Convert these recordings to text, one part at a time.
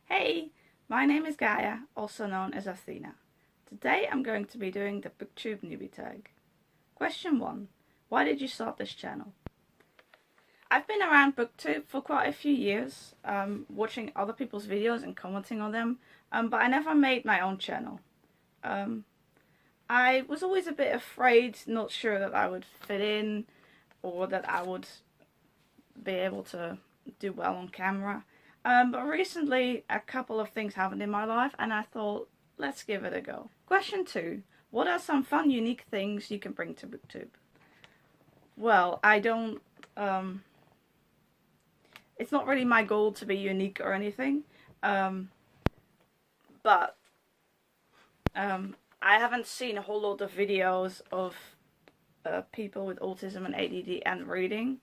Hey, my name is Gaia, also known as Athena. Today I'm going to be doing the BookTube Newbie Tag. Question 1. Why did you start this channel? I've been around BookTube for quite a few years, watching other people's videos and commenting on them, but I never made my own channel. I was always a bit afraid, not sure that I would fit in or that I would be able to do well on camera. But recently a couple of things happened in my life and I thought, let's give it a go. Question 2. What are some fun, unique things you can bring to BookTube? Well, I don't, it's not really my goal to be unique or anything, but I haven't seen a whole lot of videos of people with autism and ADD and reading.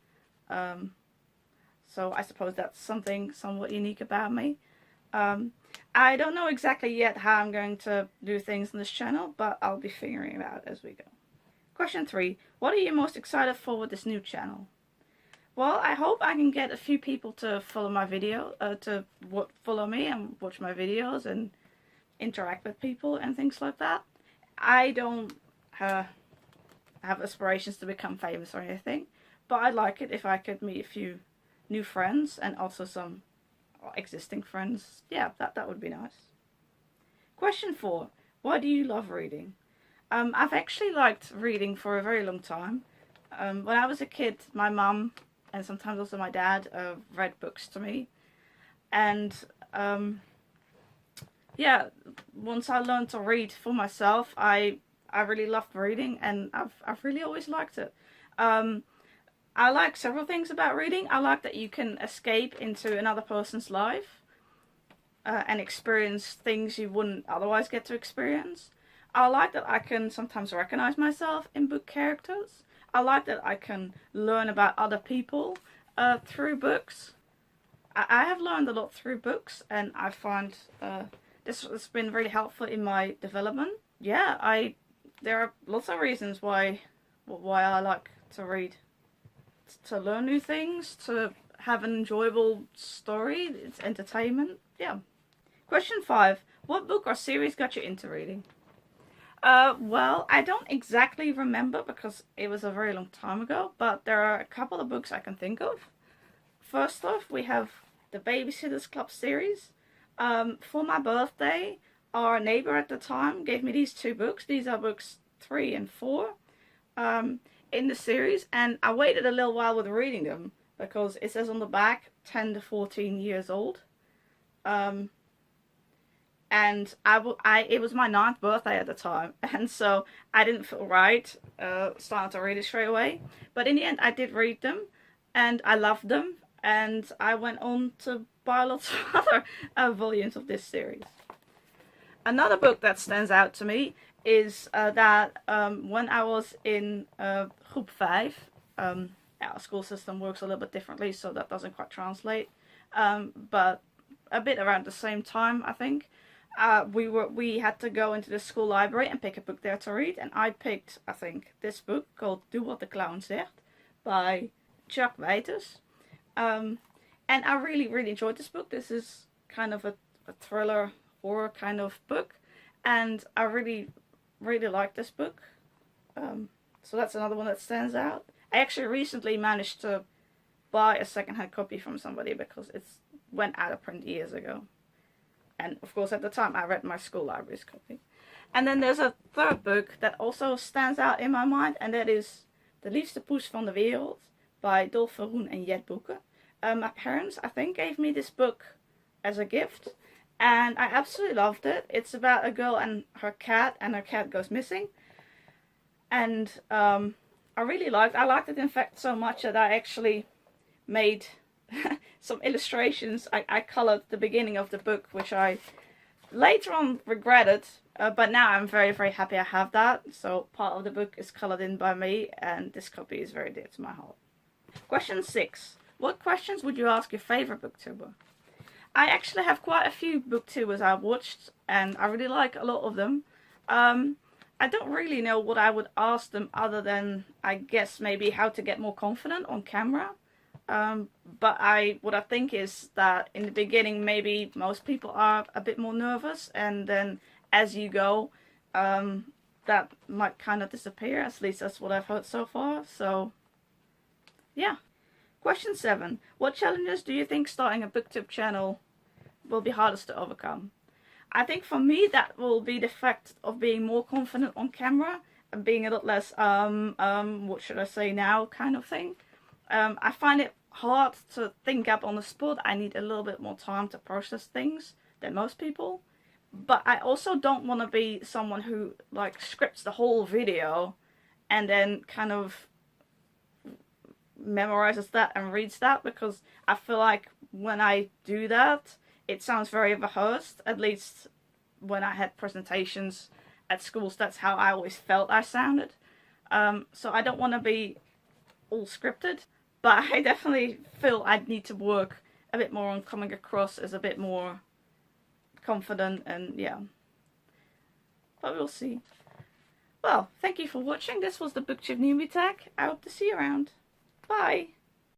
So I suppose that's something somewhat unique about me. I don't know exactly yet how I'm going to do things on this channel, but I'll be figuring it out as we go. Question 3. What are you most excited for with this new channel? Well, I hope I can get a few people to follow my video, follow me and watch my videos and interact with people and things like that. I don't have aspirations to become famous or anything, but I'd like it if I could meet a few new friends and also some existing friends. Yeah, that would be nice. Question 4. Why do you love reading? I've actually liked reading for a very long time. When I was a kid, my mum and sometimes also my dad read books to me, and yeah, once I learned to read for myself, I really loved reading, and I've really always liked it. I like several things about reading. I like that you can escape into another person's life and experience things you wouldn't otherwise get to experience. I like that I can sometimes recognize myself in book characters. I like that I can learn about other people through books. I have learned a lot through books, and I find this has been really helpful in my development. Yeah, there are lots of reasons why I like to read. To learn new things, to have an enjoyable story, it's entertainment. Yeah. Question 5. What book or series got you into reading? Well, I don't exactly remember because it was a very long time ago, but there are a couple of books I can think of. First off, we have the Babysitter's Club series. For my birthday, our neighbor at the time gave me these 2 books. These are books 3 and 4. In the series, and I waited a little while with reading them because it says on the back 10 to 14 years old, and it was my 9th birthday at the time, and so I didn't feel right starting to read it straight away, but in the end I did read them and I loved them, and I went on to buy lots of other volumes of this series. Another book that stands out to me is that when I was in groep 5, our school system works a little bit differently, so that doesn't quite translate, but a bit around the same time, I think, we had to go into the school library and pick a book there to read, and I picked, I think, this book called Do What the Clown Zegt by Chuck Waiters, and I really enjoyed this book. This is kind of a thriller horror kind of book, and I really like this book. So that's another one that stands out. I actually recently managed to buy a second-hand copy from somebody because it went out of print years ago. And of course at the time I read my school library's copy. And then there's a third book that also stands out in my mind, and that is De Liefste Poes van de Wereld by Dolf Verhoen and Jet Boeken. My parents, I think, gave me this book as a gift, and I absolutely loved it. It's about a girl and her cat goes missing. And I liked it in fact so much that I actually made some illustrations. I colored the beginning of the book, which I later on regretted, but now I'm very happy I have that. So part of the book is colored in by me, and this copy is very dear to my heart. Question 6. What questions would you ask your favorite booktuber? I actually have quite a few booktubers I've watched, and I really like a lot of them. I don't really know what I would ask them other than, I guess, maybe how to get more confident on camera. But what I think is that in the beginning, maybe most people are a bit more nervous, and then as you go, that might kind of disappear. At least that's what I've heard so far. So, yeah. Question 7. What challenges do you think starting a BookTube channel will be hardest to overcome? I think for me that will be the fact of being more confident on camera and being a lot less, what should I say now kind of thing. I find it hard to think up on the spot. I need a little bit more time to process things than most people. But I also don't want to be someone who like scripts the whole video and then kind of memorizes that and reads that, because I feel like when I do that, it sounds very rehearsed. At least when I had presentations at schools, that's how I always felt I sounded. So I don't want to be all scripted, but I definitely feel I need to work a bit more on coming across as a bit more confident, and yeah. But we'll see. Well, thank you for watching. This was the BookTube Newbie Tag. I hope to see you around. Bye!